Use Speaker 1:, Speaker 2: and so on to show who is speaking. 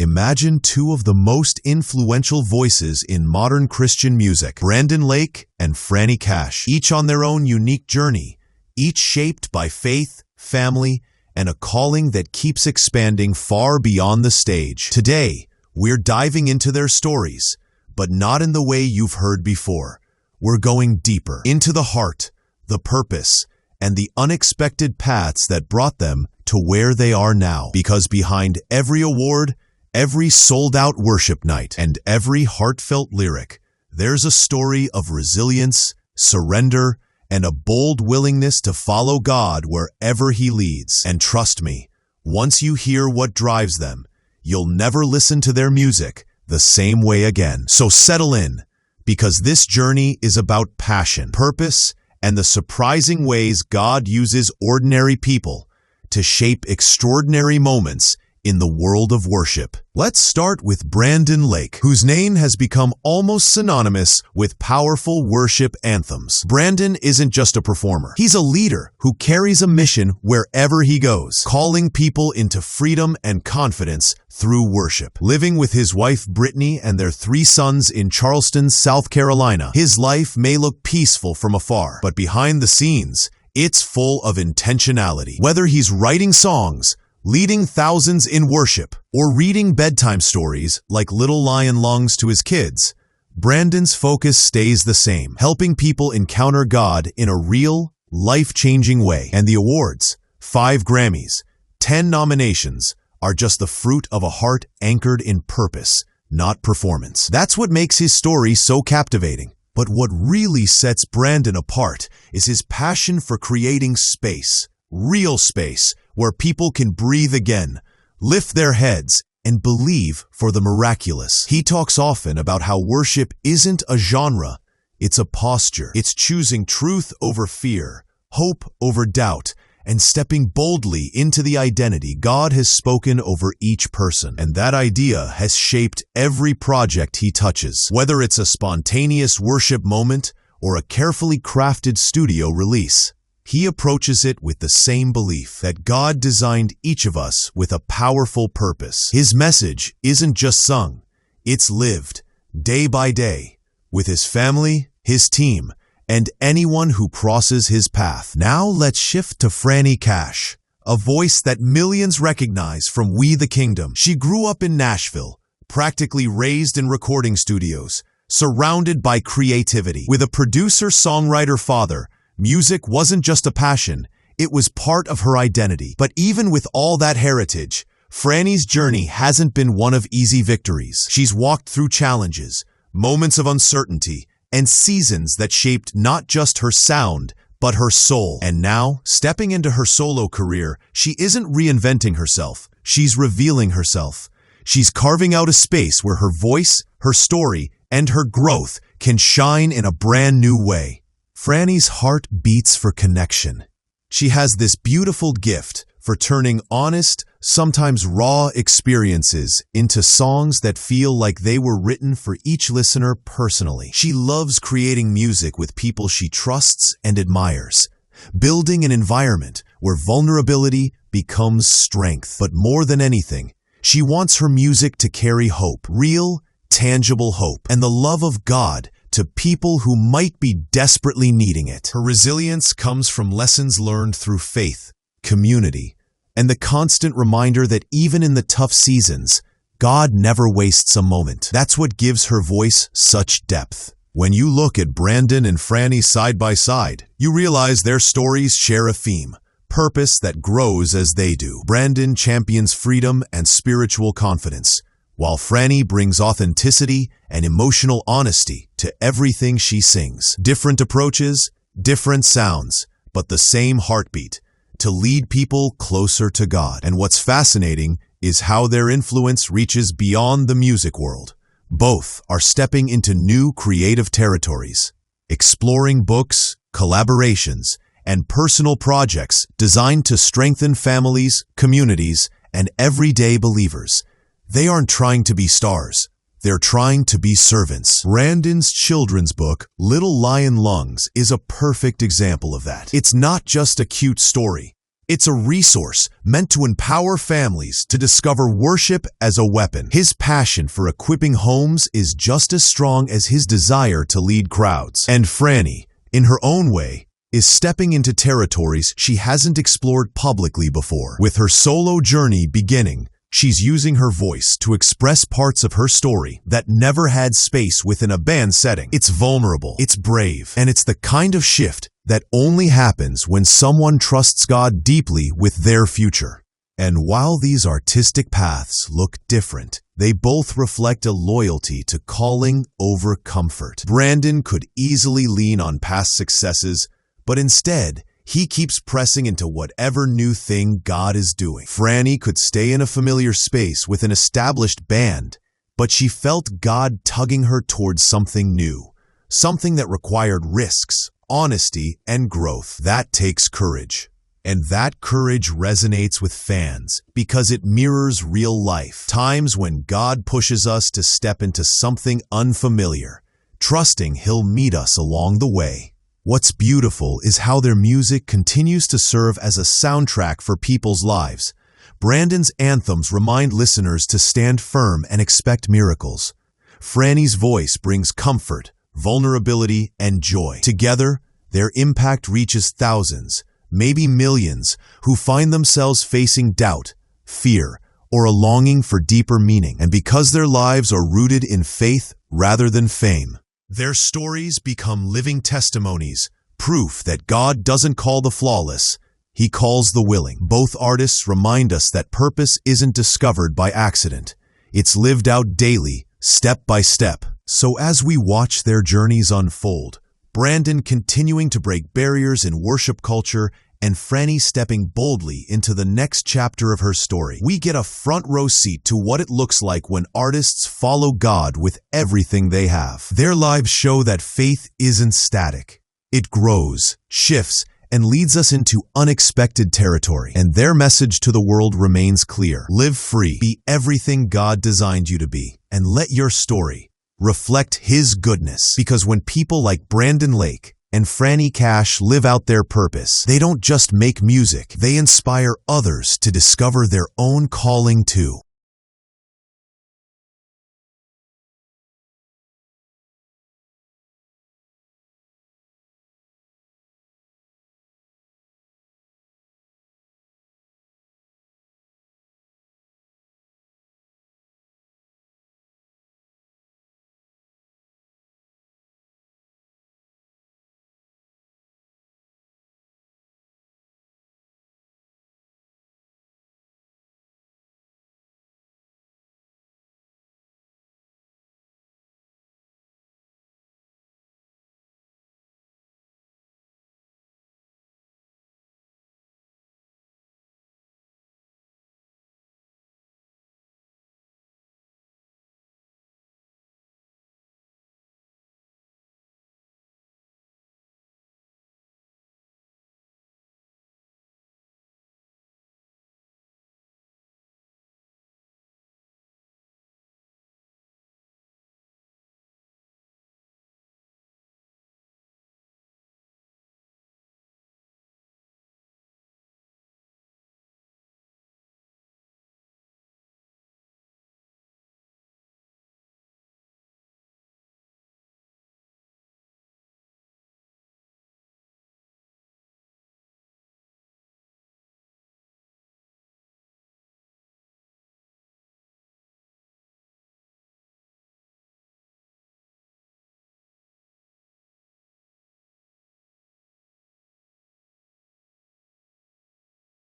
Speaker 1: Imagine two of the most influential voices in modern Christian music, Brandon Lake and Franni Cash, each on their own unique journey, each shaped by faith, family, and a calling that keeps expanding far beyond the stage. Today, we're diving into their stories, but not in the way you've heard before. We're going deeper into the heart, the purpose, and the unexpected paths that brought them to where they are now. Because behind every award, every sold-out worship night, and every heartfelt lyric, there's a story of resilience, surrender, and a bold willingness to follow God wherever He leads. And trust me, once you hear what drives them, you'll never listen to their music the same way again. So settle in, because this journey is about passion, purpose, and the surprising ways God uses ordinary people to shape extraordinary moments in the world of worship. Let's start with Brandon Lake, whose name has become almost synonymous with powerful worship anthems. Brandon isn't just a performer. He's a leader who carries a mission wherever he goes, calling people into freedom and confidence through worship. Living with his wife Brittany and their 3 sons in Charleston, South Carolina, his life may look peaceful from afar, but behind the scenes, it's full of intentionality. Whether he's writing songs, leading thousands in worship, or reading bedtime stories like Little Lion Lungs to his kids, Brandon's focus stays the same, helping people encounter God in a real, life-changing way. And the awards, 5 Grammys, 10 nominations, are just the fruit of a heart anchored in purpose, not performance. That's what makes his story so captivating. But what really sets Brandon apart is his passion for creating space, real space, where people can breathe again, lift their heads, and believe for the miraculous. He talks often about how worship isn't a genre, it's a posture. It's choosing truth over fear, hope over doubt, and stepping boldly into the identity God has spoken over each person. And that idea has shaped every project he touches. Whether it's a spontaneous worship moment or a carefully crafted studio release, he approaches it with the same belief that God designed each of us with a powerful purpose. His message isn't just sung, it's lived, day by day, with his family, his team, and anyone who crosses his path. Now let's shift to Franni Cash, a voice that millions recognize from We the Kingdom. She grew up in Nashville, practically raised in recording studios, surrounded by creativity. With a producer-songwriter father, music wasn't just a passion, it was part of her identity. But even with all that heritage, Franni's journey hasn't been one of easy victories. She's walked through challenges, moments of uncertainty, and seasons that shaped not just her sound, but her soul. And now, stepping into her solo career, she isn't reinventing herself, she's revealing herself. She's carving out a space where her voice, her story, and her growth can shine in a brand new way. Franni's heart beats for connection. She has this beautiful gift for turning honest, sometimes raw experiences into songs that feel like they were written for each listener personally. She loves creating music with people she trusts and admires, building an environment where vulnerability becomes strength. But more than anything, she wants her music to carry hope, real, tangible hope, and the love of God to people who might be desperately needing it. Her resilience comes from lessons learned through faith, community, and the constant reminder that even in the tough seasons, God never wastes a moment. That's what gives her voice such depth. When you look at Brandon and Franni side by side, you realize their stories share a theme, purpose that grows as they do. Brandon champions freedom and spiritual confidence, while Franni brings authenticity and emotional honesty to everything she sings. Different approaches, different sounds, but the same heartbeat, to lead people closer to God. And what's fascinating is how their influence reaches beyond the music world. Both are stepping into new creative territories, exploring books, collaborations, and personal projects designed to strengthen families, communities, and everyday believers. They aren't trying to be stars. They're trying to be servants. Brandon's children's book, Little Lion Lungs, is a perfect example of that. It's not just a cute story. It's a resource meant to empower families to discover worship as a weapon. His passion for equipping homes is just as strong as his desire to lead crowds. And Franni, in her own way, is stepping into territories she hasn't explored publicly before. With her solo journey beginning, she's using her voice to express parts of her story that never had space within a band setting. It's vulnerable, it's brave, and it's the kind of shift that only happens when someone trusts God deeply with their future. And while these artistic paths look different, they both reflect a loyalty to calling over comfort. Brandon could easily lean on past successes, but instead, he keeps pressing into whatever new thing God is doing. Franni could stay in a familiar space with an established band, but she felt God tugging her towards something new, something that required risks, honesty, and growth. That takes courage. And that courage resonates with fans because it mirrors real life. Times when God pushes us to step into something unfamiliar, trusting He'll meet us along the way. What's beautiful is how their music continues to serve as a soundtrack for people's lives. Brandon's anthems remind listeners to stand firm and expect miracles. Franni's voice brings comfort, vulnerability, and joy. Together, their impact reaches thousands, maybe millions, who find themselves facing doubt, fear, or a longing for deeper meaning. And because their lives are rooted in faith rather than fame, their stories become living testimonies, proof that God doesn't call the flawless, He calls the willing. Both artists remind us that purpose isn't discovered by accident. It's lived out daily, step by step. So as we watch their journeys unfold, Brandon continuing to break barriers in worship culture and Franni stepping boldly into the next chapter of her story, we get a front row seat to what it looks like when artists follow God with everything they have. Their lives show that faith isn't static. It grows, shifts, and leads us into unexpected territory. And their message to the world remains clear. Live free, be everything God designed you to be, and let your story reflect His goodness. Because when people like Brandon Lake and Franni Cash live out their purpose, they don't just make music, they inspire others to discover their own calling too.